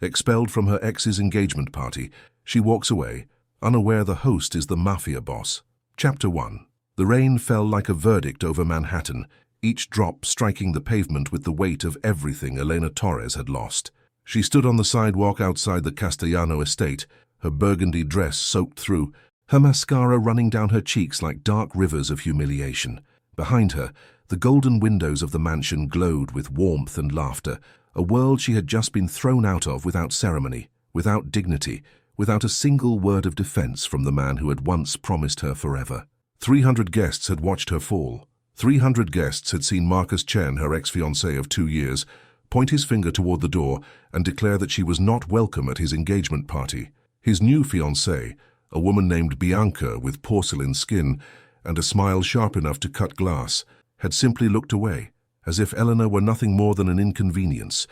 Expelled from her ex's engagement party, she walks away, unaware the host is the Mafia boss. Chapter 1. The rain fell like a verdict over Manhattan, each drop striking the pavement with the weight of everything Elena Torres had lost. She stood on the sidewalk outside the Castellano estate, her burgundy dress soaked through, her mascara running down her cheeks like dark rivers of humiliation. Behind her, the golden windows of the mansion glowed with warmth and laughter, a world she had just been thrown out of without ceremony, without dignity, without a single word of defense from the man who had once promised her forever. 300 guests had watched her fall. 300 guests had seen Marcus Chen, her ex-fiancé of 2 years, point his finger toward the door and declare that she was not welcome at his engagement party. His new fiancée, a woman named Bianca with porcelain skin and a smile sharp enough to cut glass, had simply looked away, as if Eleanor were nothing more than an inconvenience,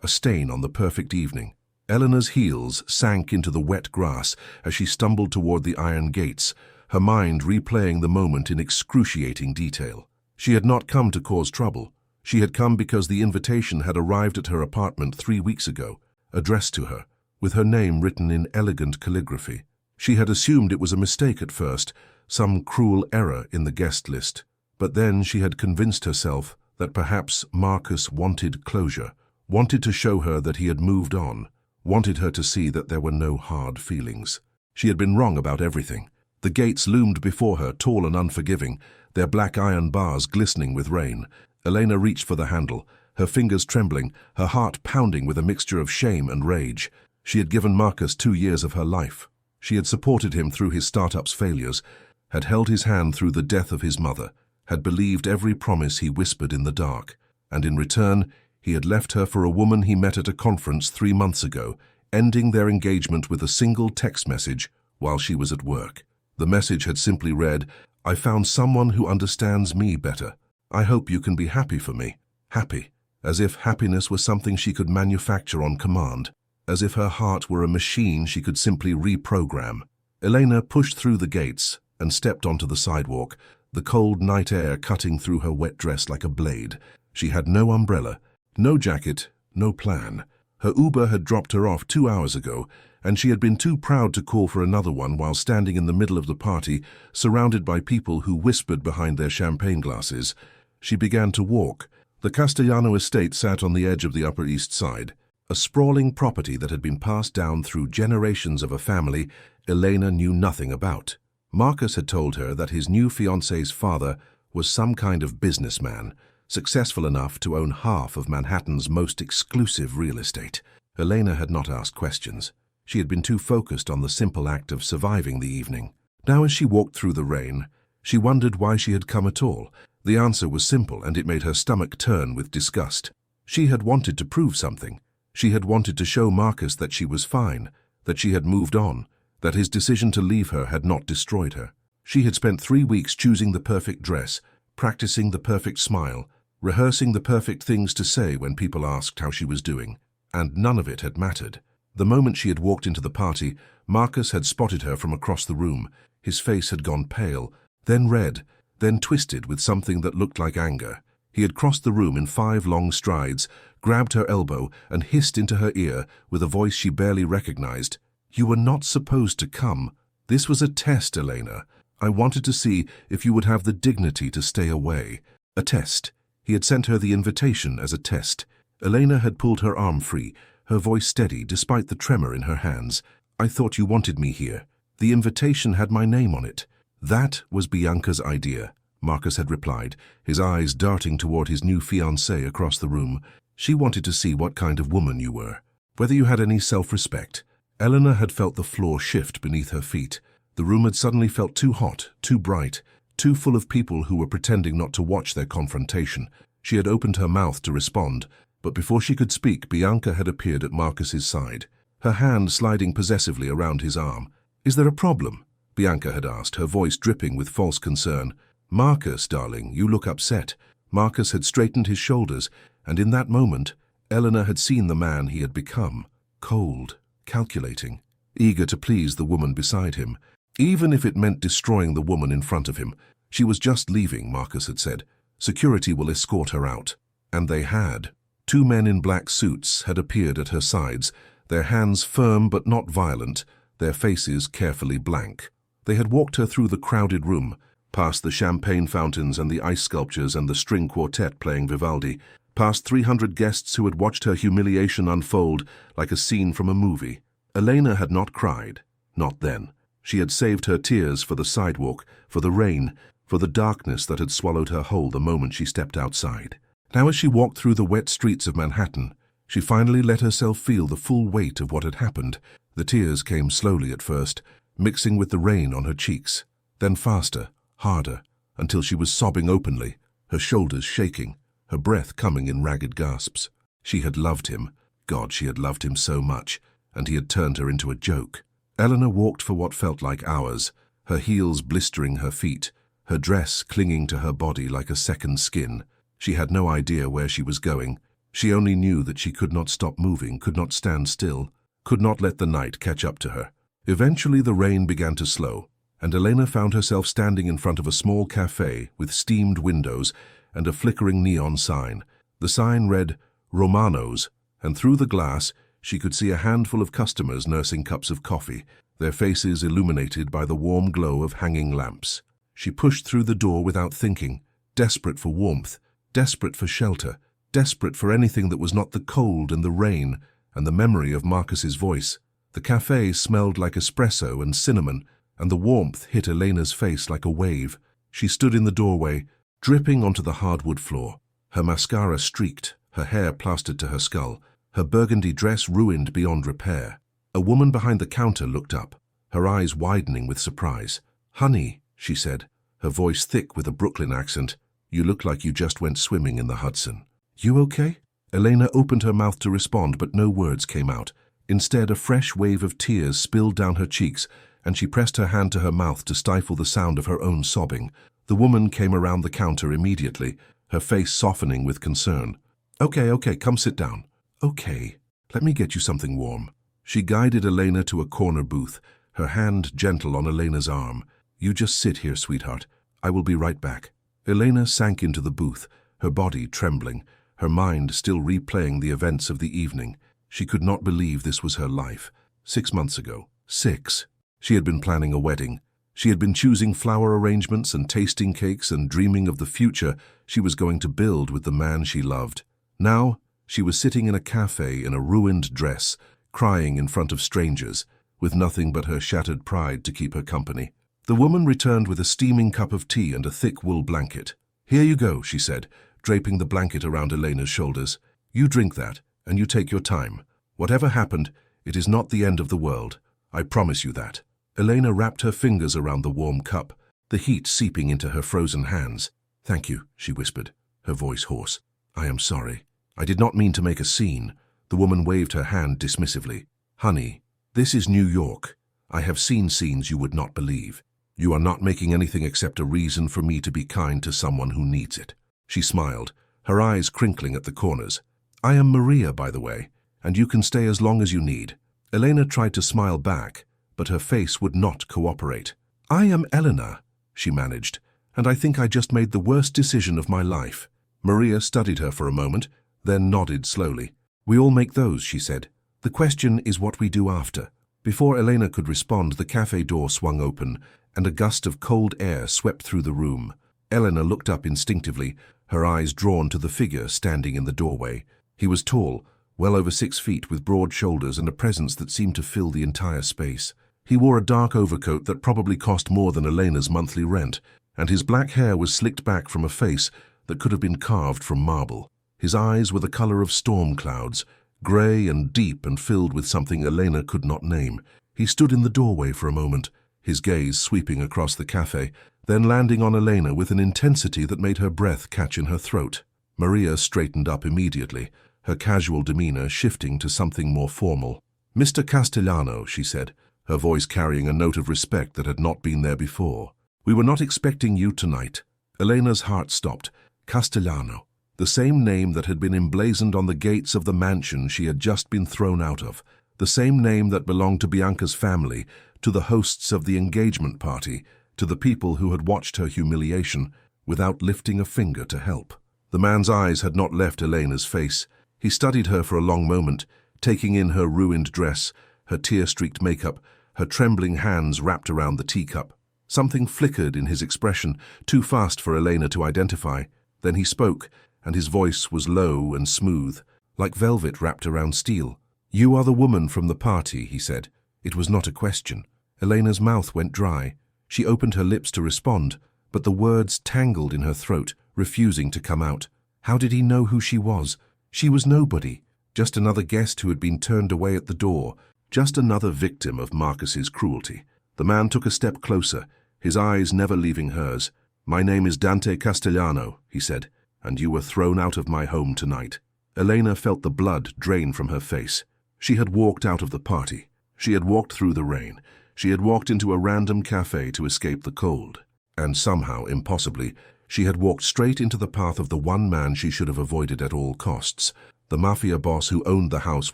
a stain on the perfect evening. Eleanor's heels sank into the wet grass as she stumbled toward the iron gates, her mind replaying the moment in excruciating detail. She had not come to cause trouble. She had come because the invitation had arrived at her apartment 3 weeks ago, addressed to her, with her name written in elegant calligraphy. She had assumed it was a mistake at first, some cruel error in the guest list. But then she had convinced herself that perhaps Marcus wanted closure, wanted to show her that he had moved on, wanted her to see that there were no hard feelings. She had been wrong about everything. The gates loomed before her, tall and unforgiving, their black iron bars glistening with rain. Elena reached for the handle, her fingers trembling, her heart pounding with a mixture of shame and rage. She had given Marcus 2 years of her life. She had supported him through his startup's failures, had held his hand through the death of his mother, had believed every promise he whispered in the dark, and in return, he had left her for a woman he met at a conference 3 months ago, ending their engagement with a single text message while she was at work. The message had simply read, "I found someone who understands me better. I hope you can be happy for me." Happy, as if happiness was something she could manufacture on command, as if her heart were a machine she could simply reprogram. Elena pushed through the gates and stepped onto the sidewalk, the cold night air cutting through her wet dress like a blade. She had no umbrella, no jacket, no plan. Her Uber had dropped her off 2 hours ago, and she had been too proud to call for another one while standing in the middle of the party, surrounded by people who whispered behind their champagne glasses. She began to walk. The Castellano estate sat on the edge of the Upper East Side, a sprawling property that had been passed down through generations of a family Elena knew nothing about. Marcus had told her that his new fiancé's father was some kind of businessman, successful enough to own half of Manhattan's most exclusive real estate. Elena had not asked questions. She had been too focused on the simple act of surviving the evening. Now as she walked through the rain, she wondered why she had come at all. The answer was simple, and it made her stomach turn with disgust. She had wanted to prove something. She had wanted to show Marcus that she was fine, that she had moved on, that his decision to leave her had not destroyed her. She had spent 3 weeks choosing the perfect dress, practicing the perfect smile, rehearsing the perfect things to say when people asked how she was doing, and none of it had mattered. The moment she had walked into the party, Marcus had spotted her from across the room. His face had gone pale, then red, then twisted with something that looked like anger. He had crossed the room in 5 long strides, grabbed her elbow, and hissed into her ear with a voice she barely recognized. "You were not supposed to come. This was a test, Elena. I wanted to see if you would have the dignity to stay away." A test. He had sent her the invitation as a test. Elena had pulled her arm free, her voice steady despite the tremor in her hands. "I thought you wanted me here. The invitation had my name on it." "That was Bianca's idea," Marcus had replied, his eyes darting toward his new fiancée across the room. "She wanted to see what kind of woman you were, whether you had any self-respect." Eleanor had felt the floor shift beneath her feet. The room had suddenly felt too hot, too bright, too full of people who were pretending not to watch their confrontation. She had opened her mouth to respond, but before she could speak, Bianca had appeared at Marcus's side, her hand sliding possessively around his arm. "Is there a problem?" Bianca had asked, her voice dripping with false concern. "Marcus, darling, you look upset." Marcus had straightened his shoulders, and in that moment, Eleanor had seen the man he had become, cold, calculating, eager to please the woman beside him, even if it meant destroying the woman in front of him. She was just leaving, Marcus had said. Security will escort her out. And they had. 2 men in black suits had appeared at her sides, their hands firm but not violent, their faces carefully blank. They had walked her through the crowded room, past the champagne fountains and the ice sculptures and the string quartet playing Vivaldi, past 300 guests who had watched her humiliation unfold like a scene from a movie. Elena had not cried, not then. She had saved her tears for the sidewalk, for the rain, for the darkness that had swallowed her whole the moment she stepped outside. Now as she walked through the wet streets of Manhattan, she finally let herself feel the full weight of what had happened. The tears came slowly at first, mixing with the rain on her cheeks, then faster, harder, until she was sobbing openly, her shoulders shaking, her breath coming in ragged gasps. She had loved him. God, she had loved him so much, and he had turned her into a joke. Eleanor walked for what felt like hours, her heels blistering her feet, her dress clinging to her body like a second skin. She had no idea where she was going. She only knew that she could not stop moving, could not stand still, could not let the night catch up to her. Eventually the rain began to slow, and Elena found herself standing in front of a small cafe with steamed windows and a flickering neon sign. The sign read, Romano's, and through the glass she could see a handful of customers nursing cups of coffee, their faces illuminated by the warm glow of hanging lamps. She pushed through the door without thinking, desperate for warmth, desperate for shelter, desperate for anything that was not the cold and the rain and the memory of Marcus's voice. The cafe smelled like espresso and cinnamon, and the warmth hit Elena's face like a wave. She stood in the doorway, dripping onto the hardwood floor, her mascara streaked, her hair plastered to her skull, her burgundy dress ruined beyond repair. A woman behind the counter looked up, her eyes widening with surprise. "Honey," she said, her voice thick with a Brooklyn accent, "you look like you just went swimming in the Hudson." "You okay?" Elena opened her mouth to respond, but no words came out. Instead, a fresh wave of tears spilled down her cheeks, and she pressed her hand to her mouth to stifle the sound of her own sobbing. The woman came around the counter immediately, her face softening with concern. Okay, come sit down." "Okay, let me get you something warm." She guided Elena to a corner booth, her hand gentle on Elena's arm. "You just sit here, sweetheart. I will be right back." Elena sank into the booth, her body trembling, her mind still replaying the events of the evening. She could not believe this was her life. 6 months ago. 6. She had been planning a wedding. She had been choosing flower arrangements and tasting cakes and dreaming of the future she was going to build with the man she loved. Now, she was sitting in a cafe in a ruined dress, crying in front of strangers, with nothing but her shattered pride to keep her company. The woman returned with a steaming cup of tea and a thick wool blanket. "Here you go," she said, draping the blanket around Elena's shoulders. "You drink that, and you take your time. Whatever happened, it is not the end of the world. I promise you that." Elena wrapped her fingers around the warm cup, the heat seeping into her frozen hands. "Thank you," she whispered, her voice hoarse. "I am sorry. I did not mean to make a scene." The woman waved her hand dismissively. "Honey, this is New York. I have seen scenes you would not believe. You are not making anything except a reason for me to be kind to someone who needs it." She smiled, her eyes crinkling at the corners. "I am Maria, by the way, and you can stay as long as you need." Elena tried to smile back, but her face would not cooperate. "I am Eleanor," she managed, "and I think I just made the worst decision of my life." Maria studied her for a moment, then nodded slowly. "We all make those," she said. "The question is what we do after." Before Elena could respond, the cafe door swung open, and a gust of cold air swept through the room. Eleanor looked up instinctively, her eyes drawn to the figure standing in the doorway. He was tall, well over 6 feet, with broad shoulders and a presence that seemed to fill the entire space. He wore a dark overcoat that probably cost more than Elena's monthly rent, and his black hair was slicked back from a face that could have been carved from marble. His eyes were the color of storm clouds, gray and deep and filled with something Elena could not name. He stood in the doorway for a moment, his gaze sweeping across the cafe, then landing on Elena with an intensity that made her breath catch in her throat. Maria straightened up immediately, her casual demeanor shifting to something more formal. "Mr. Castellano," she said, her voice carrying a note of respect that had not been there before. "We were not expecting you tonight." Elena's heart stopped. Castellano, the same name that had been emblazoned on the gates of the mansion she had just been thrown out of, the same name that belonged to Bianca's family, to the hosts of the engagement party, to the people who had watched her humiliation, without lifting a finger to help. The man's eyes had not left Elena's face. He studied her for a long moment, taking in her ruined dress, her tear-streaked makeup, her trembling hands wrapped around the teacup. Something flickered in his expression, too fast for Elena to identify. Then he spoke, and his voice was low and smooth, like velvet wrapped around steel. "You are the woman from the party," he said. It was not a question. Elena's mouth went dry. She opened her lips to respond, but the words tangled in her throat, refusing to come out. How did he know who she was? She was nobody, just another guest who had been turned away at the door, just another victim of Marcus's cruelty. The man took a step closer, his eyes never leaving hers. "My name is Dante Castellano," he said, "and you were thrown out of my home tonight." Elena felt the blood drain from her face. She had walked out of the party. She had walked through the rain. She had walked into a random cafe to escape the cold. And somehow, impossibly, she had walked straight into the path of the one man she should have avoided at all costs, the Mafia boss who owned the house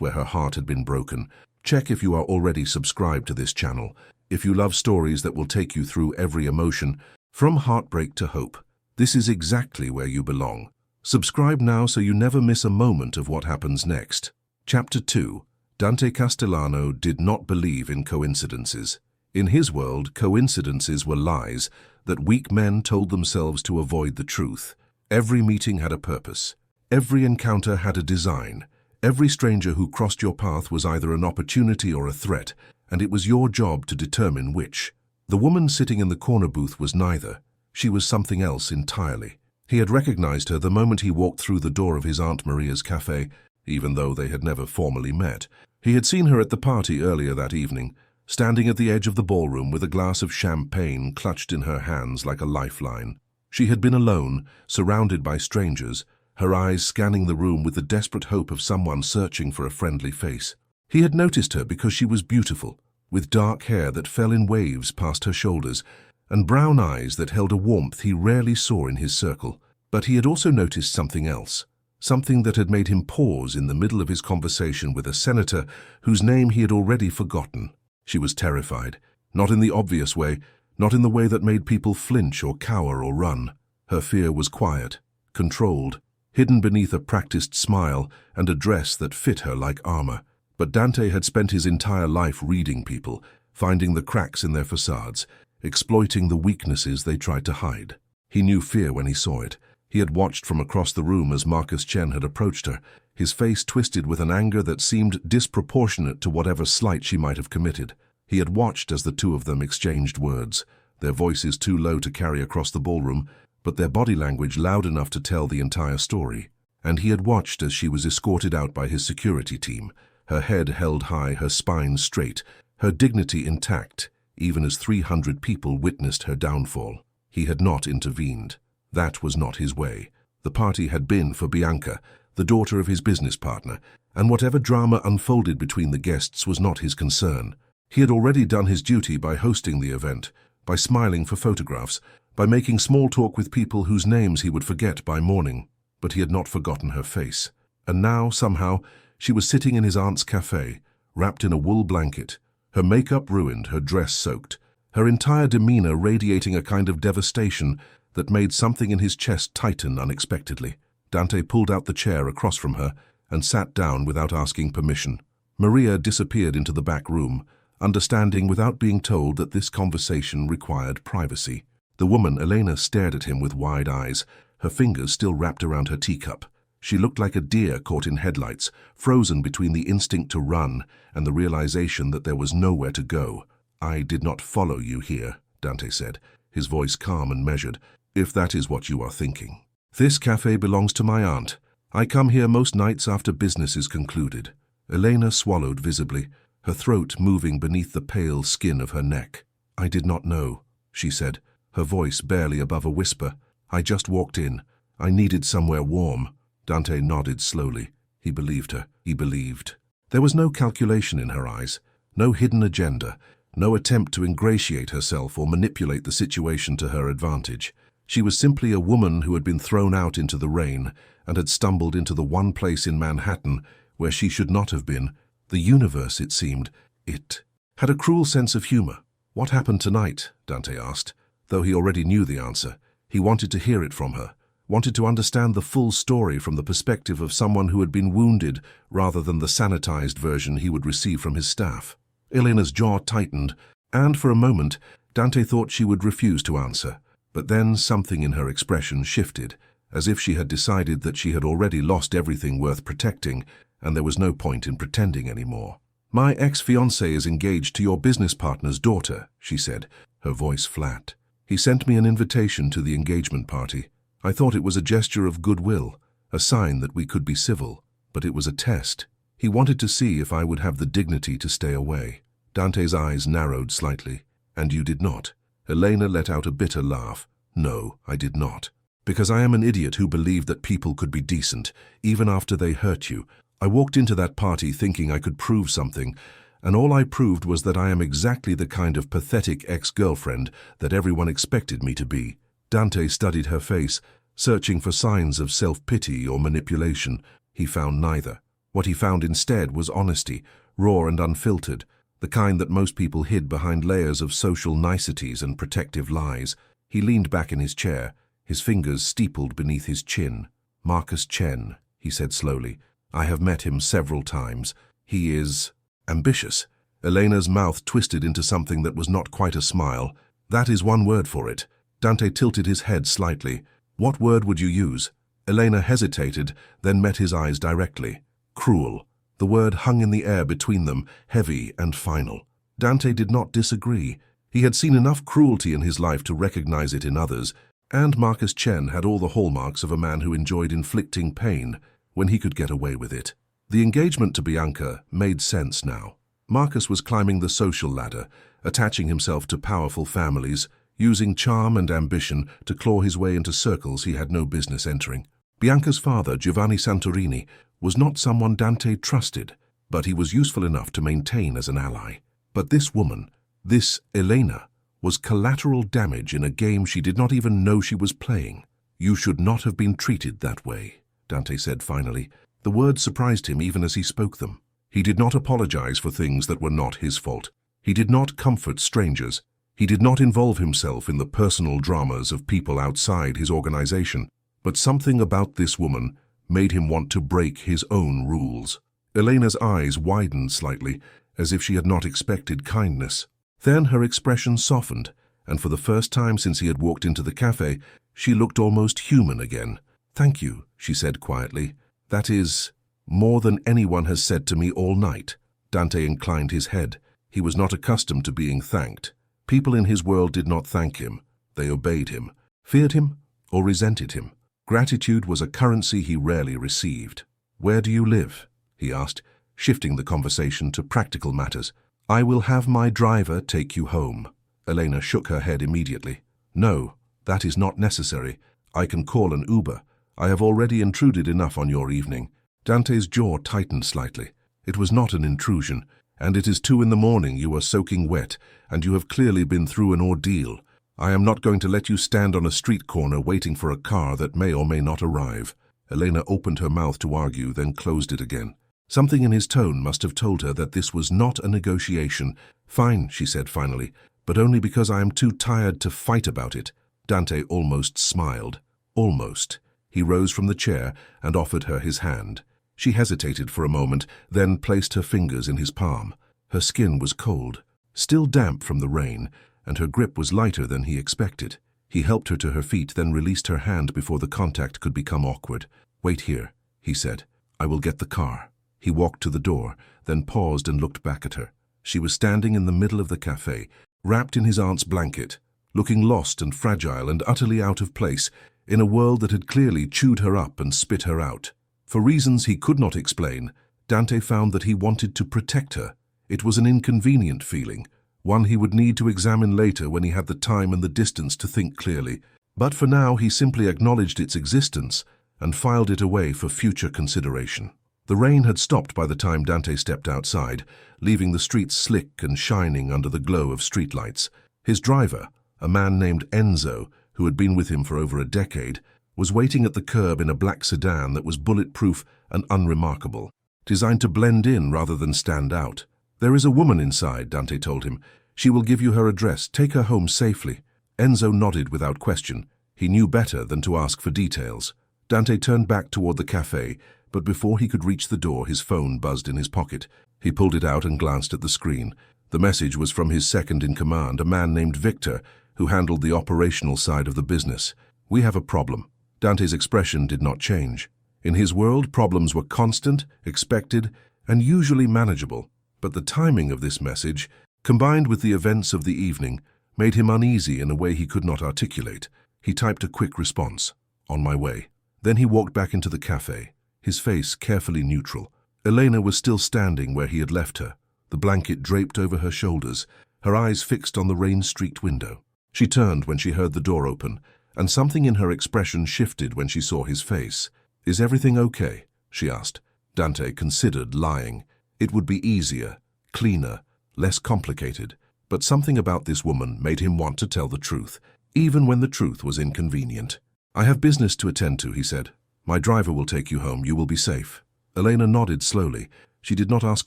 where her heart had been broken. Check if you are already subscribed to this channel, if you love stories that will take you through every emotion, from heartbreak to hope. This is exactly where you belong. Subscribe now so you never miss a moment of what happens next. Chapter 2. Dante Castellano did not believe in coincidences. In his world, coincidences were lies that weak men told themselves to avoid the truth. Every meeting had a purpose. Every encounter had a design. Every stranger who crossed your path was either an opportunity or a threat, and it was your job to determine which. The woman sitting in the corner booth was neither. She was something else entirely. He had recognized her the moment he walked through the door of his Aunt Maria's cafe, even though they had never formally met. He had seen her at the party earlier that evening, standing at the edge of the ballroom with a glass of champagne clutched in her hands like a lifeline. She had been alone, surrounded by strangers, her eyes scanning the room with the desperate hope of someone searching for a friendly face. He had noticed her because she was beautiful, with dark hair that fell in waves past her shoulders, and brown eyes that held a warmth he rarely saw in his circle. But he had also noticed something else. Something that had made him pause in the middle of his conversation with a senator whose name he had already forgotten. She was terrified, not in the obvious way, not in the way that made people flinch or cower or run. Her fear was quiet, controlled, hidden beneath a practiced smile and a dress that fit her like armor. But Dante had spent his entire life reading people, finding the cracks in their facades, exploiting the weaknesses they tried to hide. He knew fear when he saw it. He had watched from across the room as Marcus Chen had approached her, his face twisted with an anger that seemed disproportionate to whatever slight she might have committed. He had watched as the two of them exchanged words, their voices too low to carry across the ballroom, but their body language loud enough to tell the entire story. And he had watched as she was escorted out by his security team, her head held high, her spine straight, her dignity intact, even as 300 people witnessed her downfall. He had not intervened. That was not his way. The party had been for Bianca, the daughter of his business partner, and whatever drama unfolded between the guests was not his concern. He had already done his duty by hosting the event, by smiling for photographs, by making small talk with people whose names he would forget by morning. But he had not forgotten her face. And now, somehow, she was sitting in his aunt's cafe, wrapped in a wool blanket, her makeup ruined, her dress soaked, her entire demeanor radiating a kind of devastation that made something in his chest tighten unexpectedly. Dante pulled out the chair across from her and sat down without asking permission. Maria disappeared into the back room, understanding without being told that this conversation required privacy. The woman, Elena, stared at him with wide eyes, her fingers still wrapped around her teacup. She looked like a deer caught in headlights, frozen between the instinct to run and the realization that there was nowhere to go. "I did not follow you here," Dante said, his voice calm and measured, "if that is what you are thinking. This cafe belongs to my aunt. I come here most nights after business is concluded." Elena swallowed visibly, her throat moving beneath the pale skin of her neck. "I did not know," she said, her voice barely above a whisper. "I just walked in. I needed somewhere warm." Dante nodded slowly. He believed her. He believed. There was no calculation in her eyes, no hidden agenda, no attempt to ingratiate herself or manipulate the situation to her advantage. She was simply a woman who had been thrown out into the rain and had stumbled into the one place in Manhattan where she should not have been. The universe, it seemed. It had a cruel sense of humor. "What happened tonight?" Dante asked. Though he already knew the answer, he wanted to hear it from her. wanted to understand the full story from the perspective of someone who had been wounded rather than the sanitized version he would receive from his staff. Elena's jaw tightened, and for a moment, Dante thought she would refuse to answer. But then something in her expression shifted, as if she had decided that she had already lost everything worth protecting, and there was no point in pretending anymore. "My ex-fiancé is engaged to your business partner's daughter," she said, her voice flat. "He sent me an invitation to the engagement party. I thought it was a gesture of goodwill, a sign that we could be civil, but it was a test. He wanted to see if I would have the dignity to stay away." Dante's eyes narrowed slightly. "And you did not?" Elena let out a bitter laugh. "No, I did not. Because I am an idiot who believed that people could be decent, even after they hurt you. I walked into that party thinking I could prove something, and all I proved was that I am exactly the kind of pathetic ex-girlfriend that everyone expected me to be." Dante studied her face, searching for signs of self-pity or manipulation. He found neither. What he found instead was honesty, raw and unfiltered, the kind that most people hid behind layers of social niceties and protective lies. He leaned back in his chair, his fingers steepled beneath his chin. "Marcus Chen," he said slowly. "I have met him several times. He is ambitious." Elena's mouth twisted into something that was not quite a smile. "That is one word for it." Dante tilted his head slightly. "What word would you use?" Elena hesitated, then met his eyes directly. "Cruel." The word hung in the air between them, heavy and final. Dante did not disagree. He had seen enough cruelty in his life to recognize it in others, and Marcus Chen had all the hallmarks of a man who enjoyed inflicting pain when he could get away with it. The engagement to Bianca made sense now. Marcus was climbing the social ladder, attaching himself to powerful families, using charm and ambition to claw his way into circles he had no business entering. Bianca's father, Giovanni Santorini, was not someone Dante trusted, but he was useful enough to maintain as an ally. But this woman, this Elena, was collateral damage in a game she did not even know she was playing. "You should not have been treated that way," Dante said finally. The words surprised him even as he spoke them. He did not apologize for things that were not his fault. He did not comfort strangers. He did not involve himself in the personal dramas of people outside his organization. But something about this woman made him want to break his own rules. Elena's eyes widened slightly, as if she had not expected kindness. Then her expression softened, and for the first time since he had walked into the cafe, she looked almost human again. "Thank you," she said quietly. "That is more than anyone has said to me all night." Dante inclined his head. He was not accustomed to being thanked. People in his world did not thank him. They obeyed him, feared him, or resented him. Gratitude was a currency he rarely received. "Where do you live?" he asked, shifting the conversation to practical matters. "I will have my driver take you home." Elena shook her head immediately. "No, that is not necessary. I can call an Uber. I have already intruded enough on your evening." Dante's jaw tightened slightly. "It was not an intrusion, and it is 2 in the morning, you are soaking wet, and you have clearly been through an ordeal. I am not going to let you stand on a street corner waiting for a car that may or may not arrive." Elena opened her mouth to argue, then closed it again. Something in his tone must have told her that this was not a negotiation. "Fine," she said finally, "but only because I am too tired to fight about it." Dante almost smiled. Almost. He rose from the chair and offered her his hand. She hesitated for a moment, then placed her fingers in his palm. Her skin was cold, still damp from the rain, and her grip was lighter than he expected. He helped her to her feet, then released her hand before the contact could become awkward. "Wait here," he said. "I will get the car." He walked to the door, then paused and looked back at her. She was standing in the middle of the cafe, wrapped in his aunt's blanket, looking lost and fragile and utterly out of place in a world that had clearly chewed her up and spit her out. For reasons he could not explain, Dante found that he wanted to protect her. It was an inconvenient feeling, one he would need to examine later when he had the time and the distance to think clearly. But for now he simply acknowledged its existence and filed it away for future consideration. The rain had stopped by the time Dante stepped outside, leaving the streets slick and shining under the glow of streetlights. His driver, a man named Enzo, who had been with him for over a decade, was waiting at the curb in a black sedan that was bulletproof and unremarkable, designed to blend in rather than stand out. "There is a woman inside," Dante told him. "She will give you her address. Take her home safely." Enzo nodded without question. He knew better than to ask for details. Dante turned back toward the cafe, but before he could reach the door, his phone buzzed in his pocket. He pulled it out and glanced at the screen. The message was from his second-in-command, a man named Victor, who handled the operational side of the business. "We have a problem." Dante's expression did not change. In his world, problems were constant, expected, and usually manageable. But the timing of this message, combined with the events of the evening, made him uneasy in a way he could not articulate. He typed a quick response, "On my way." Then he walked back into the cafe, his face carefully neutral. Elena was still standing where he had left her, the blanket draped over her shoulders, her eyes fixed on the rain-streaked window. She turned when she heard the door open, and something in her expression shifted when she saw his face. "Is everything okay?" she asked. Dante considered lying. It would be easier, cleaner, less complicated. But something about this woman made him want to tell the truth, even when the truth was inconvenient. "I have business to attend to," he said. "My driver will take you home. You will be safe." Elena nodded slowly. She did not ask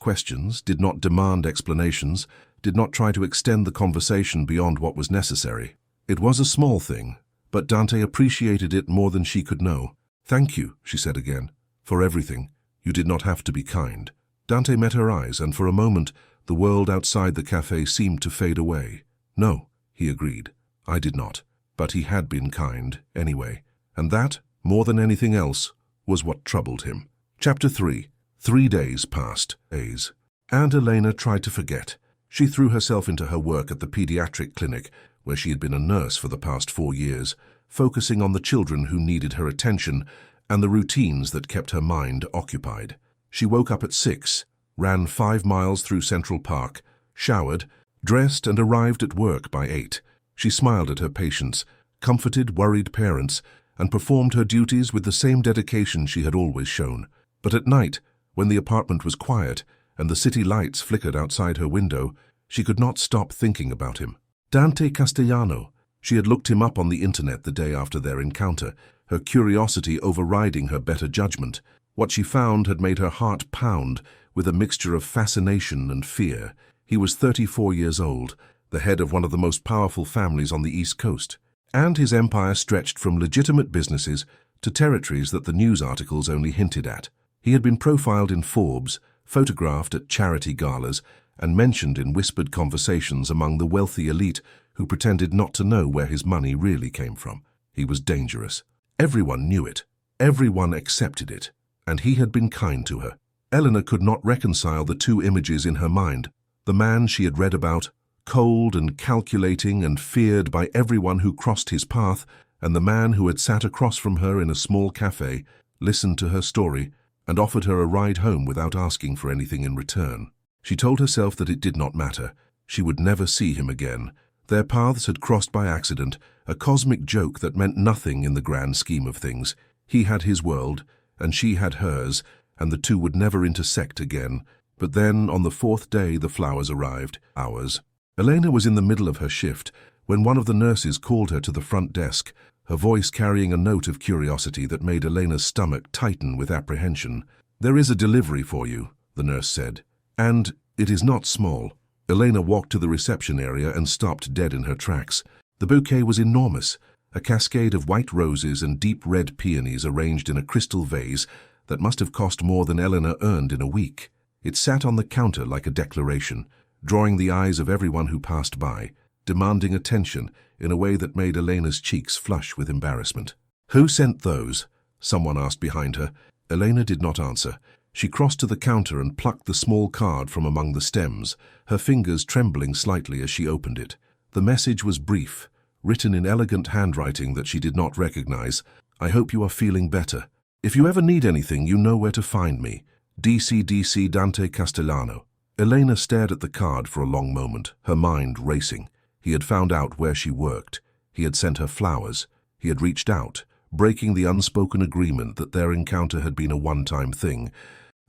questions, did not demand explanations, did not try to extend the conversation beyond what was necessary. It was a small thing, but Dante appreciated it more than she could know. "Thank you," she said again, "for everything. You did not have to be kind." Dante met her eyes, and for a moment, the world outside the cafe seemed to fade away. "No," he agreed. "I did not." But he had been kind, anyway. And that, more than anything else, was what troubled him. Chapter 3. 3 days passed. And Elena tried to forget. She threw herself into her work at the pediatric clinic, where she had been a nurse for the past 4 years, focusing on the children who needed her attention and the routines that kept her mind occupied. She woke up at 6, ran 5 miles through Central Park, showered, dressed, and arrived at work by 8. She smiled at her patients, comforted worried parents, and performed her duties with the same dedication she had always shown. But at night, when the apartment was quiet and the city lights flickered outside her window, she could not stop thinking about him. Dante Castellano. She had looked him up on the internet the day after their encounter, her curiosity overriding her better judgment. What she found had made her heart pound with a mixture of fascination and fear. He was 34 years old, the head of one of the most powerful families on the East Coast, and his empire stretched from legitimate businesses to territories that the news articles only hinted at. He had been profiled in Forbes, photographed at charity galas, and mentioned in whispered conversations among the wealthy elite who pretended not to know where his money really came from. He was dangerous. Everyone knew it. Everyone accepted it. And he had been kind to her. Eleanor could not reconcile the two images in her mind. The man she had read about, cold and calculating and feared by everyone who crossed his path, and the man who had sat across from her in a small cafe, listened to her story, and offered her a ride home without asking for anything in return. She told herself that it did not matter. She would never see him again. Their paths had crossed by accident, a cosmic joke that meant nothing in the grand scheme of things. He had his world, and she had hers, and the two would never intersect again. But then, on the 4th day, the flowers arrived. Hours. Elena was in the middle of her shift when one of the nurses called her to the front desk, her voice carrying a note of curiosity that made Elena's stomach tighten with apprehension. "There is a delivery for you," the nurse said, "and it is not small." Elena walked to the reception area and stopped dead in her tracks. The bouquet was enormous, a cascade of white roses and deep red peonies arranged in a crystal vase that must have cost more than Elena earned in a week. It sat on the counter like a declaration, drawing the eyes of everyone who passed by, demanding attention in a way that made Elena's cheeks flush with embarrassment. "Who sent those?" someone asked behind her. Elena did not answer. She crossed to the counter and plucked the small card from among the stems, her fingers trembling slightly as she opened it. The message was brief, written in elegant handwriting that she did not recognize. "I hope you are feeling better. If you ever need anything, you know where to find me. DC Dante Castellano." Elena stared at the card for a long moment, her mind racing. He had found out where she worked. He had sent her flowers. He had reached out, breaking the unspoken agreement that their encounter had been a one-time thing,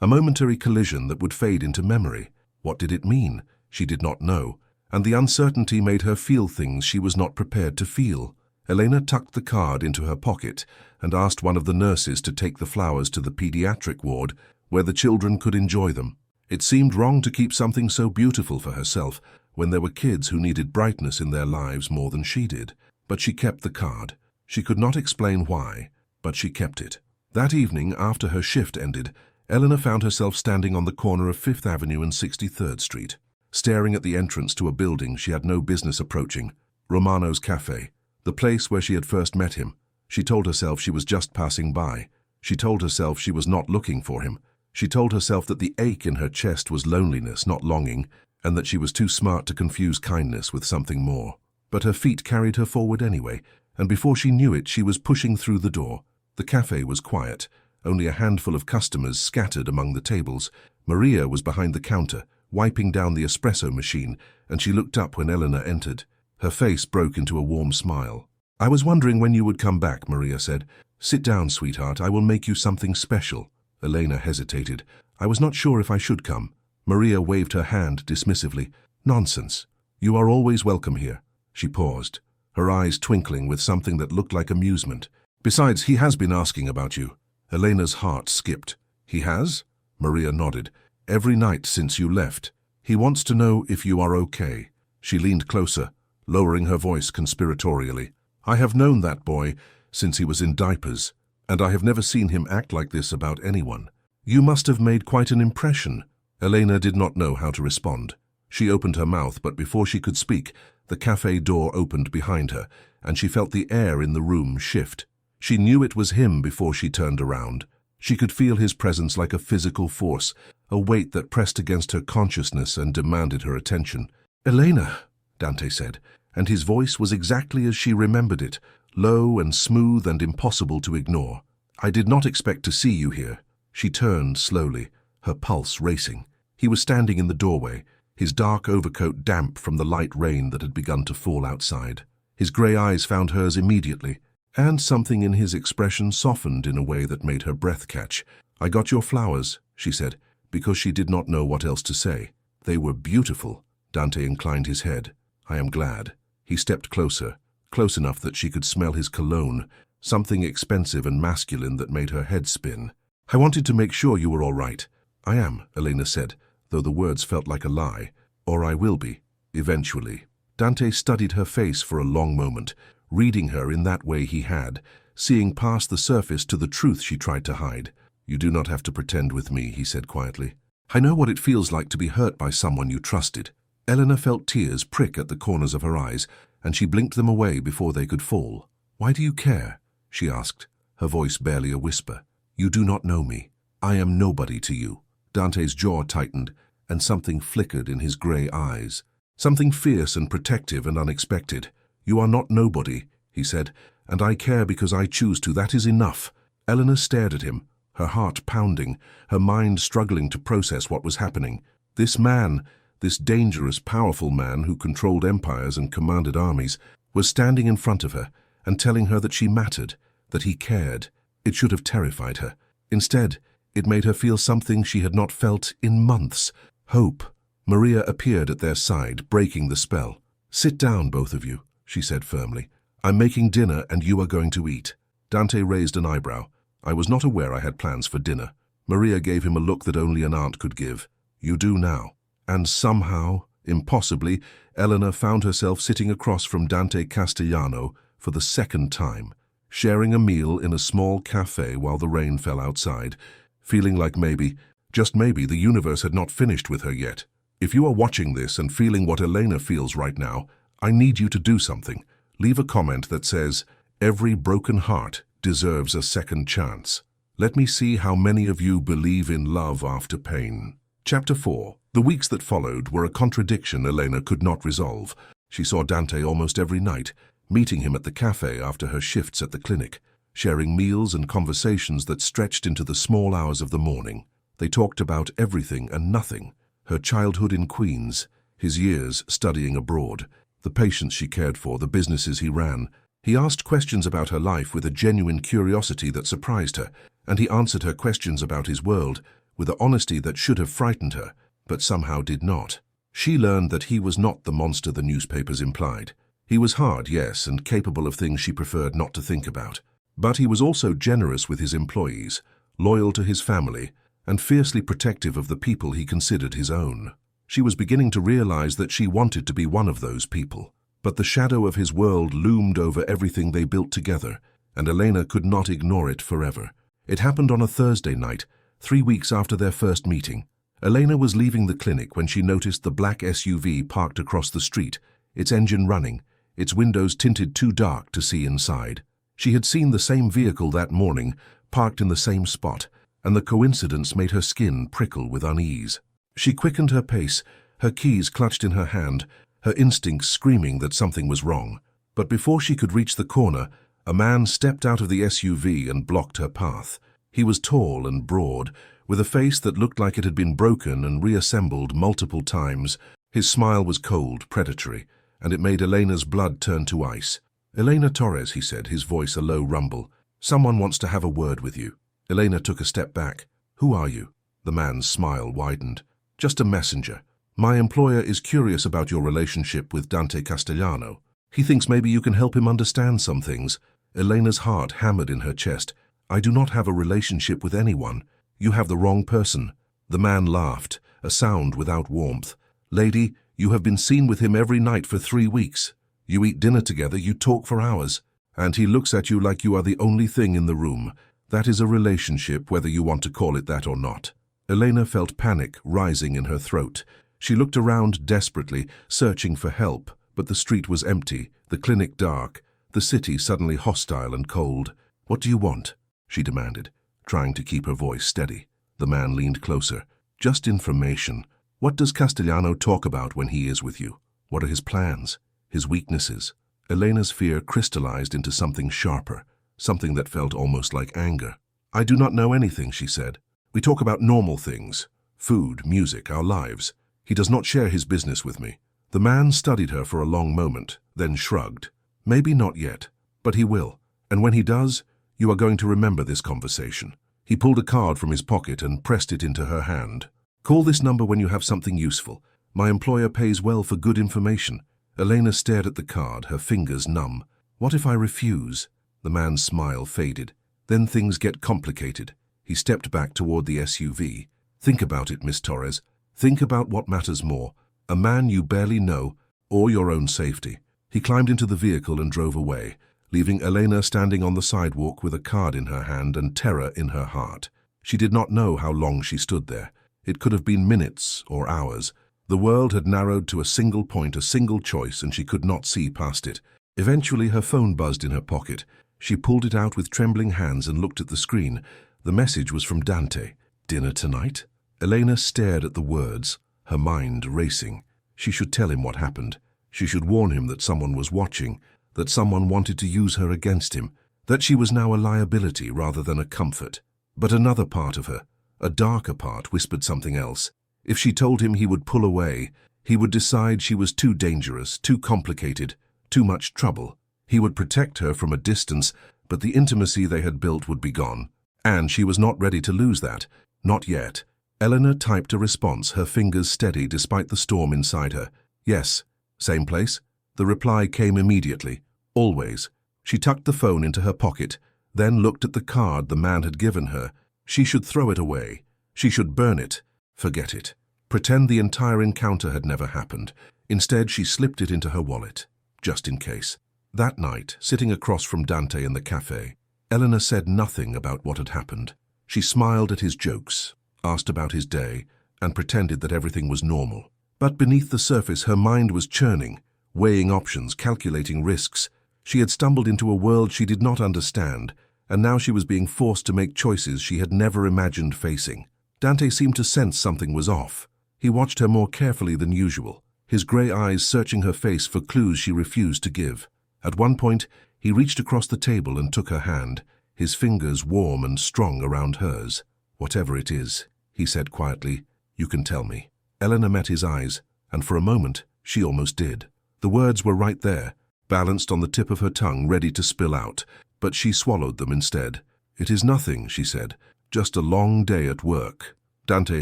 a momentary collision that would fade into memory. What did it mean? She did not know, and the uncertainty made her feel things she was not prepared to feel. Elena tucked the card into her pocket and asked one of the nurses to take the flowers to the pediatric ward where the children could enjoy them. It seemed wrong to keep something so beautiful for herself when there were kids who needed brightness in their lives more than she did. But she kept the card. She could not explain why, but she kept it. That evening, after her shift ended, Eleanor found herself standing on the corner of 5th Avenue and 63rd Street, staring at the entrance to a building she had no business approaching, Romano's Cafe, the place where she had first met him. She told herself she was just passing by. She told herself she was not looking for him. She told herself that the ache in her chest was loneliness, not longing, and that she was too smart to confuse kindness with something more. But her feet carried her forward anyway, and before she knew it, she was pushing through the door. The cafe was quiet, only a handful of customers scattered among the tables. Maria was behind the counter, wiping down the espresso machine, and she looked up when Eleanor entered. Her face broke into a warm smile. "I was wondering when you would come back," Maria said. "Sit down, sweetheart. I will make you something special." Elena hesitated. "I was not sure if I should come." Maria waved her hand dismissively. "Nonsense. You are always welcome here." She paused, her eyes twinkling with something that looked like amusement. "Besides, he has been asking about you." Elena's heart skipped. "He has?" Maria nodded. "Every night since you left. He wants to know if you are okay." She leaned closer, lowering her voice conspiratorially. "I have known that boy since he was in diapers, and I have never seen him act like this about anyone. You must have made quite an impression." Elena did not know how to respond. She opened her mouth, but before she could speak, the cafe door opened behind her, and she felt the air in the room shift. She knew it was him before she turned around. She could feel his presence like a physical force, a weight that pressed against her consciousness and demanded her attention. "Elena," Dante said, and his voice was exactly as she remembered it, low and smooth and impossible to ignore. "I did not expect to see you here." She turned slowly, her pulse racing. He was standing in the doorway, his dark overcoat damp from the light rain that had begun to fall outside. His grey eyes found hers immediately, and something in his expression softened in a way that made her breath catch. "I got your flowers," she said, because she did not know what else to say. "They were beautiful." Dante inclined his head. "I am glad." He stepped closer, close enough that she could smell his cologne, something expensive and masculine that made her head spin. "I wanted to make sure you were all right." "I am," Elena said, though the words felt like a lie. "Or I will be, eventually." Dante studied her face for a long moment, reading her in that way he had, seeing past the surface to the truth she tried to hide. "You do not have to pretend with me," he said quietly. "I know what it feels like to be hurt by someone you trusted." Eleanor felt tears prick at the corners of her eyes, and she blinked them away before they could fall. "Why do you care?" she asked, her voice barely a whisper. "You do not know me. I am nobody to you." Dante's jaw tightened, and something flickered in his grey eyes. Something fierce and protective and unexpected. "You are not nobody," he said, "and I care because I choose to. That is enough." Eleanor stared at him, her heart pounding, her mind struggling to process what was happening. This man, this dangerous, powerful man who controlled empires and commanded armies, was standing in front of her and telling her that she mattered, that he cared. It should have terrified her. Instead, it made her feel something she had not felt in months. Hope. Maria appeared at their side, breaking the spell. "Sit down, both of you," she said firmly. "I'm making dinner and you are going to eat." Dante raised an eyebrow. "I was not aware I had plans for dinner." Maria gave him a look that only an aunt could give. "You do now." And somehow, impossibly, Eleanor found herself sitting across from Dante Castellano for the second time, sharing a meal in a small cafe while the rain fell outside, feeling like maybe, just maybe, the universe had not finished with her yet. If you are watching this and feeling what Elena feels right now, I need you to do something. Leave a comment that says, "Every broken heart deserves a second chance." Let me see how many of you believe in love after pain. Chapter 4. The weeks that followed were a contradiction Elena could not resolve. She saw Dante almost every night, meeting him at the cafe after her shifts at the clinic, sharing meals and conversations that stretched into the small hours of the morning. They talked about everything and nothing: her childhood in Queens, his years studying abroad, the patients she cared for, the businesses he ran. He asked questions about her life with a genuine curiosity that surprised her, and he answered her questions about his world with a honesty that should have frightened her, but somehow did not. She learned that he was not the monster the newspapers implied. He was hard, yes, and capable of things she preferred not to think about. But he was also generous with his employees, loyal to his family, and fiercely protective of the people he considered his own. She was beginning to realize that she wanted to be one of those people. But the shadow of his world loomed over everything they built together, and Elena could not ignore it forever. It happened on a Thursday night, 3 weeks after their first meeting. Elena was leaving the clinic when she noticed the black SUV parked across the street, its engine running, its windows tinted too dark to see inside. She had seen the same vehicle that morning, parked in the same spot, and the coincidence made her skin prickle with unease. She quickened her pace, her keys clutched in her hand, her instincts screaming that something was wrong. But before she could reach the corner, a man stepped out of the SUV and blocked her path. He was tall and broad, with a face that looked like it had been broken and reassembled multiple times. His smile was cold, predatory, and it made Elena's blood turn to ice. "Elena Torres," he said, his voice a low rumble. "Someone wants to have a word with you." Elena took a step back. "Who are you?" The man's smile widened. "Just a messenger. My employer is curious about your relationship with Dante Castellano. He thinks maybe you can help him understand some things." Elena's heart hammered in her chest. "I do not have a relationship with anyone. You have the wrong person." The man laughed, a sound without warmth. "Lady, you have been seen with him every night for 3 weeks. You eat dinner together, you talk for hours, and he looks at you like you are the only thing in the room. That is a relationship, whether you want to call it that or not." Elena felt panic rising in her throat. She looked around desperately, searching for help, but the street was empty, the clinic dark, the city suddenly hostile and cold. "What do you want?" she demanded, trying to keep her voice steady. The man leaned closer. "Just information. What does Castellano talk about when he is with you? What are his plans? His weaknesses?" Elena's fear crystallized into something sharper, something that felt almost like anger. "I do not know anything," she said. "We talk about normal things. Food, music, our lives. He does not share his business with me." The man studied her for a long moment, then shrugged. "Maybe not yet, but he will. And when he does, you are going to remember this conversation." He pulled a card from his pocket and pressed it into her hand. "Call this number when you have something useful. My employer pays well for good information." Elena stared at the card, her fingers numb. "What if I refuse?" The man's smile faded. "Then things get complicated." He stepped back toward the SUV. "Think about it, Miss Torres. Think about what matters more, a man you barely know, or your own safety." He climbed into the vehicle and drove away, leaving Elena standing on the sidewalk with a card in her hand and terror in her heart. She did not know how long she stood there. It could have been minutes or hours. The world had narrowed to a single point, a single choice, and she could not see past it. Eventually her phone buzzed in her pocket. She pulled it out with trembling hands and looked at the screen. The message was from Dante. "Dinner tonight?" Elena stared at the words, her mind racing. She should tell him what happened. She should warn him that someone was watching, that someone wanted to use her against him, that she was now a liability rather than a comfort. But another part of her, a darker part, whispered something else. If she told him, he would pull away. He would decide she was too dangerous, too complicated, too much trouble. He would protect her from a distance, but the intimacy they had built would be gone. And she was not ready to lose that. Not yet. Elena typed a response, her fingers steady despite the storm inside her. "Yes." "Same place?" The reply came immediately. "Always." She tucked the phone into her pocket, then looked at the card the man had given her. She should throw it away. She should burn it. Forget it. Pretend the entire encounter had never happened. Instead, she slipped it into her wallet, just in case. That night, sitting across from Dante in the cafe, Elena said nothing about what had happened. She smiled at his jokes, asked about his day, and pretended that everything was normal. But beneath the surface, her mind was churning, weighing options, calculating risks. She had stumbled into a world she did not understand, and now she was being forced to make choices she had never imagined facing. Dante seemed to sense something was off. He watched her more carefully than usual, his grey eyes searching her face for clues she refused to give. At one point, he reached across the table and took her hand, his fingers warm and strong around hers. "Whatever it is," he said quietly, "you can tell me." Elena met his eyes, and for a moment, she almost did. The words were right there, balanced on the tip of her tongue, ready to spill out, but she swallowed them instead. "It is nothing," she said, "just a long day at work." Dante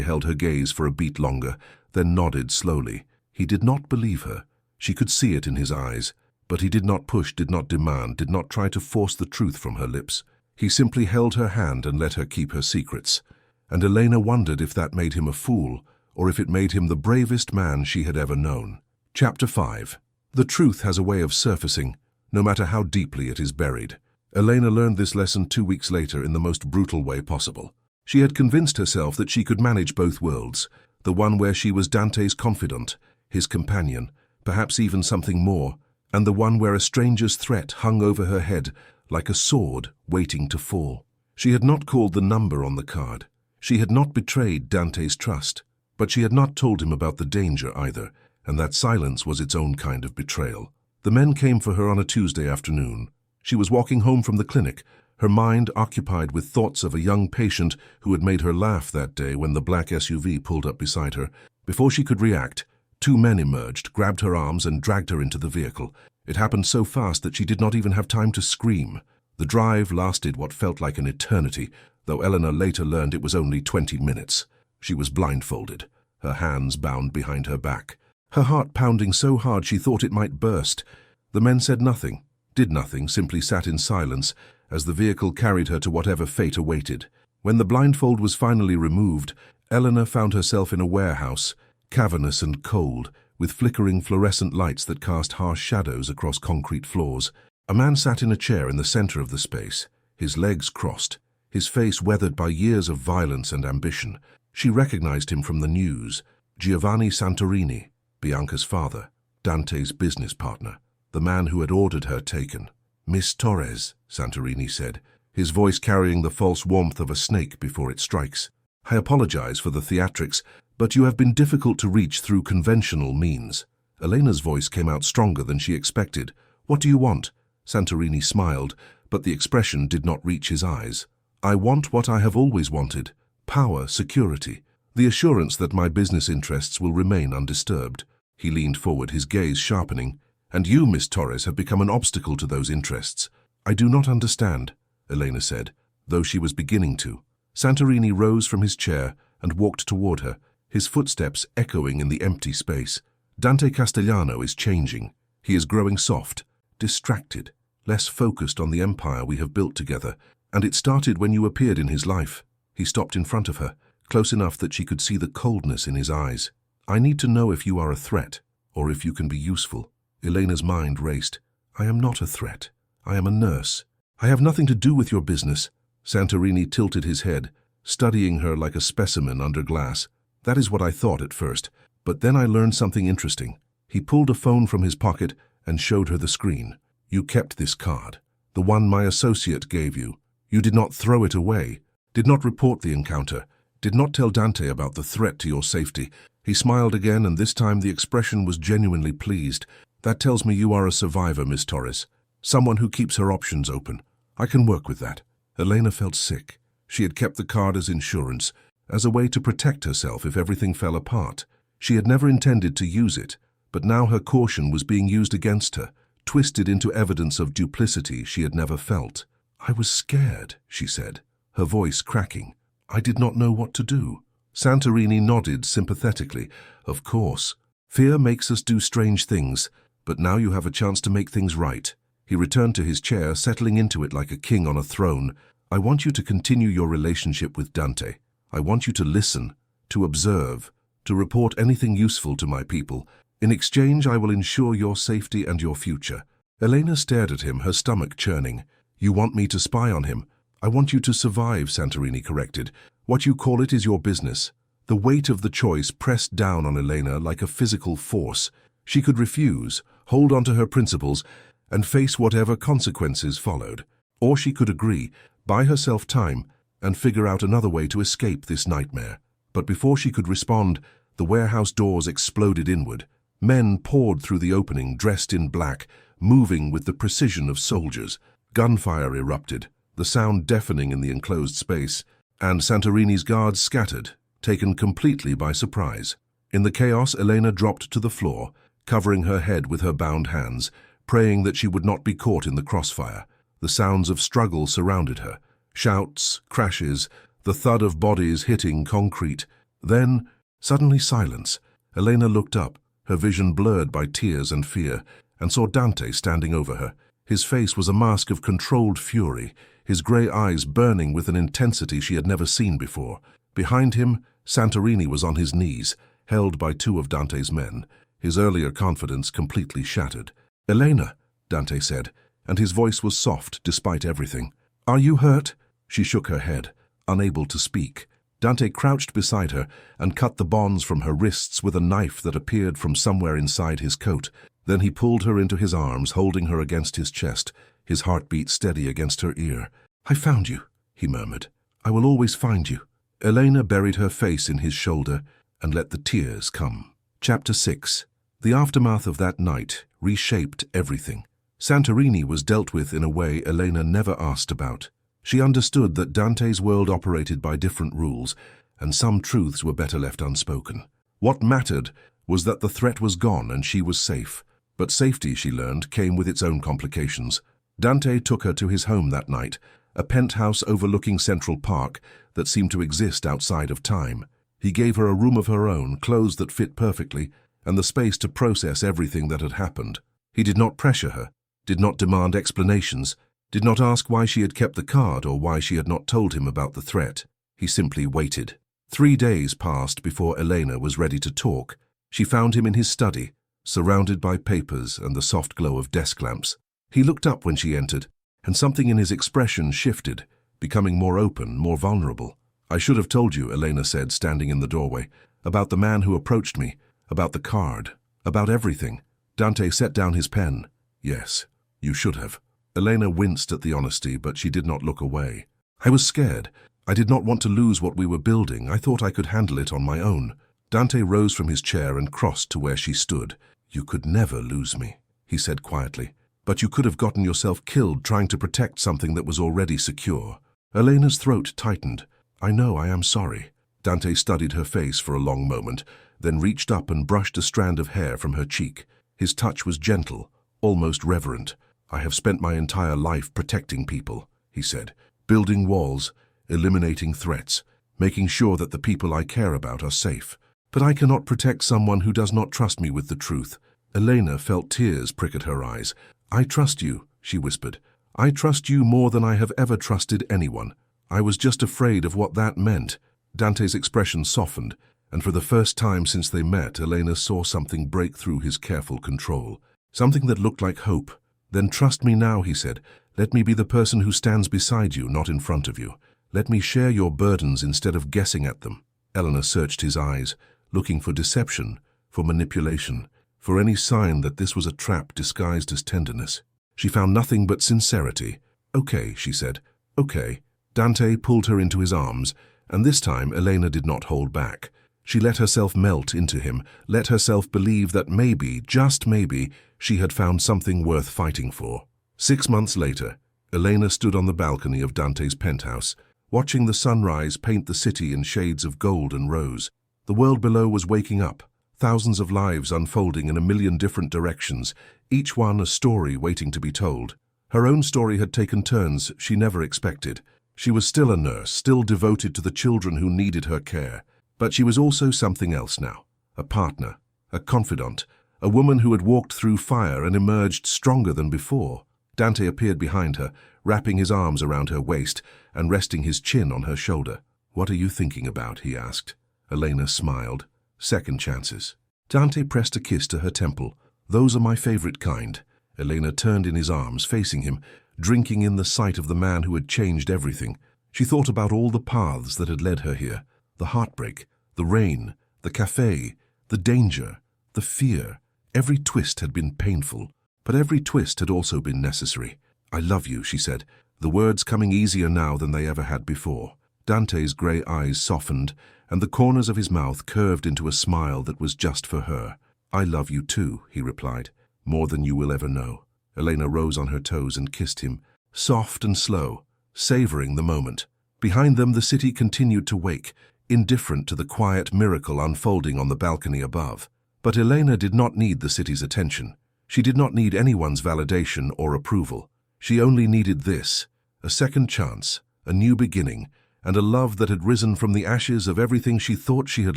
held her gaze for a beat longer, then nodded slowly. He did not believe her. She could see it in his eyes, but he did not push, did not demand, did not try to force the truth from her lips. He simply held her hand and let her keep her secrets. And Elena wondered if that made him a fool, or if it made him the bravest man she had ever known. Chapter 5. The truth has a way of surfacing, no matter how deeply it is buried. Elena learned this lesson 2 weeks later in the most brutal way possible. She had convinced herself that she could manage both worlds, the one where she was Dante's confidant, his companion, perhaps even something more, and the one where a stranger's threat hung over her head like a sword waiting to fall. She had not called the number on the card. She had not betrayed Dante's trust, but she had not told him about the danger either, and that silence was its own kind of betrayal. The men came for her on a Tuesday afternoon. She was walking home from the clinic, her mind occupied with thoughts of a young patient who had made her laugh that day when the black SUV pulled up beside her. Before she could react, 2 men emerged, grabbed her arms and dragged her into the vehicle. It happened so fast that she did not even have time to scream. The drive lasted what felt like an eternity, though Eleanor later learned it was only 20 minutes. She was blindfolded, her hands bound behind her back, her heart pounding so hard she thought it might burst. The men said nothing, did nothing, simply sat in silence as the vehicle carried her to whatever fate awaited. When the blindfold was finally removed, Eleanor found herself in a warehouse, cavernous and cold, with flickering fluorescent lights that cast harsh shadows across concrete floors. A man sat in a chair in the center of the space, his legs crossed, his face weathered by years of violence and ambition. She recognized him from the news. Giovanni Santorini, Bianca's father, Dante's business partner, the man who had ordered her taken. "Miss Torres," Santorini said, his voice carrying the false warmth of a snake before it strikes. "I apologize for the theatrics, but you have been difficult to reach through conventional means." Elena's voice came out stronger than she expected. "What do you want?" Santorini smiled, but the expression did not reach his eyes. "I want what I have always wanted: power, security, the assurance that my business interests will remain undisturbed." He leaned forward, his gaze sharpening. "And you, Miss Torres, have become an obstacle to those interests." "I do not understand," Elena said, though she was beginning to. Santorini rose from his chair and walked toward her, his footsteps echoing in the empty space. "Dante Castellano is changing. He is growing soft, distracted, less focused on the empire we have built together, and it started when you appeared in his life." He stopped in front of her, close enough that she could see the coldness in his eyes. "I need to know if you are a threat, or if you can be useful." Elena's mind raced. "I am not a threat. I am a nurse. I have nothing to do with your business." Santorini tilted his head, studying her like a specimen under glass. "That is what I thought at first, but then I learned something interesting." He pulled a phone from his pocket and showed her the screen. "You kept this card, the one my associate gave you. You did not throw it away, did not report the encounter, did not tell Dante about the threat to your safety." He smiled again, and this time the expression was genuinely pleased. "That tells me you are a survivor, Miss Torres. Someone who keeps her options open. I can work with that." Elena felt sick. She had kept the card as insurance, as a way to protect herself if everything fell apart. She had never intended to use it, but now her caution was being used against her, twisted into evidence of duplicity she had never felt. "I was scared," she said, her voice cracking. "I did not know what to do." Santorini nodded sympathetically. "Of course. Fear makes us do strange things, but now you have a chance to make things right." He returned to his chair, settling into it like a king on a throne. "I want you to continue your relationship with Dante. I want you to listen, to observe, to report anything useful to my people. In exchange, I will ensure your safety and your future." Elena stared at him, her stomach churning. "You want me to spy on him?" "I want you to survive," Santorini corrected. "What you call it is your business." The weight of the choice pressed down on Elena like a physical force. She could refuse, hold on to her principles, and face whatever consequences followed. Or she could agree, buy herself time, and figure out another way to escape this nightmare. But before she could respond, the warehouse doors exploded inward. Men poured through the opening, dressed in black, moving with the precision of soldiers. Gunfire erupted, the sound deafening in the enclosed space, and Santorini's guards scattered, taken completely by surprise. In the chaos, Elena dropped to the floor, covering her head with her bound hands, praying that she would not be caught in the crossfire. The sounds of struggle surrounded her. Shouts, crashes, the thud of bodies hitting concrete. Then, suddenly silence. Elena looked up, her vision blurred by tears and fear, and saw Dante standing over her. His face was a mask of controlled fury, his grey eyes burning with an intensity she had never seen before. Behind him, Santorini was on his knees, held by two of Dante's men, his earlier confidence completely shattered. "Elena," Dante said, and his voice was soft despite everything. "Are you hurt?" She shook her head, unable to speak. Dante crouched beside her and cut the bonds from her wrists with a knife that appeared from somewhere inside his coat. Then he pulled her into his arms, holding her against his chest, his heartbeat steady against her ear. "I found you," he murmured. "I will always find you." Elena buried her face in his shoulder and let the tears come. Chapter 6. The aftermath of that night reshaped everything. Santorini was dealt with in a way Elena never asked about. She understood that Dante's world operated by different rules, and some truths were better left unspoken. What mattered was that the threat was gone and she was safe. But safety, she learned, came with its own complications. Dante took her to his home that night, a penthouse overlooking Central Park that seemed to exist outside of time. He gave her a room of her own, clothes that fit perfectly, and the space to process everything that had happened. He did not pressure her, did not demand explanations, did not ask why she had kept the card or why she had not told him about the threat. He simply waited. 3 days passed before Elena was ready to talk. She found him in his study, surrounded by papers and the soft glow of desk lamps. He looked up when she entered, and something in his expression shifted, becoming more open, more vulnerable. "I should have told you," Elena said, standing in the doorway, "about the man who approached me, about the card, about everything." Dante set down his pen. "Yes, you should have." Elena winced at the honesty, but she did not look away. "I was scared. I did not want to lose what we were building. I thought I could handle it on my own." Dante rose from his chair and crossed to where she stood. "You could never lose me," he said quietly. "But you could have gotten yourself killed trying to protect something that was already secure." Elena's throat tightened. "I know, I am sorry." Dante studied her face for a long moment, then reached up and brushed a strand of hair from her cheek. His touch was gentle, almost reverent. "I have spent my entire life protecting people," he said, "building walls, eliminating threats, making sure that the people I care about are safe. But I cannot protect someone who does not trust me with the truth." Elena felt tears prick at her eyes. "I trust you," she whispered. "I trust you more than I have ever trusted anyone. I was just afraid of what that meant." Dante's expression softened, and for the first time since they met, Elena saw something break through his careful control. Something that looked like hope. "Then trust me now," he said. "Let me be the person who stands beside you, not in front of you. Let me share your burdens instead of guessing at them." Elena searched his eyes, looking for deception, for manipulation, for any sign that this was a trap disguised as tenderness. She found nothing but sincerity. "Okay," she said. "Okay." Dante pulled her into his arms, and this time Elena did not hold back. She let herself melt into him, let herself believe that maybe, just maybe, she had found something worth fighting for. 6 months later, Elena stood on the balcony of Dante's penthouse, watching the sunrise paint the city in shades of gold and rose. The world below was waking up, thousands of lives unfolding in a million different directions, each one a story waiting to be told. Her own story had taken turns she never expected. She was still a nurse, still devoted to the children who needed her care. But she was also something else now, a partner, a confidant, a woman who had walked through fire and emerged stronger than before. Dante appeared behind her, wrapping his arms around her waist and resting his chin on her shoulder. "What are you thinking about?" he asked. Elena smiled. "Second chances." Dante pressed a kiss to her temple. "Those are my favorite kind." Elena turned in his arms, facing him, drinking in the sight of the man who had changed everything. She thought about all the paths that had led her here. The heartbreak, the rain, the cafe, the danger, the fear. Every twist had been painful, but every twist had also been necessary. "I love you," she said, the words coming easier now than they ever had before. Dante's grey eyes softened, and the corners of his mouth curved into a smile that was just for her. "I love you too," he replied, "more than you will ever know." Elena rose on her toes and kissed him, soft and slow, savoring the moment. Behind them, the city continued to wake, indifferent to the quiet miracle unfolding on the balcony above. But Elena did not need the city's attention. She did not need anyone's validation or approval. She only needed this, a second chance, a new beginning, and a love that had risen from the ashes of everything she thought she had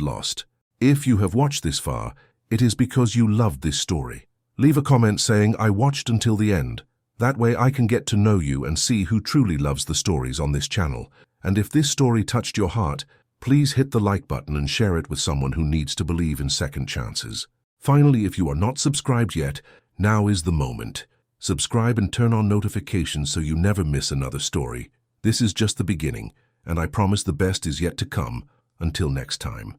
lost. If you have watched this far, it is because you loved this story. Leave a comment saying, "I watched until the end." That way I can get to know you and see who truly loves the stories on this channel. And if this story touched your heart, please hit the like button and share it with someone who needs to believe in second chances. Finally, if you are not subscribed yet, now is the moment. Subscribe and turn on notifications so you never miss another story. This is just the beginning, and I promise the best is yet to come. Until next time.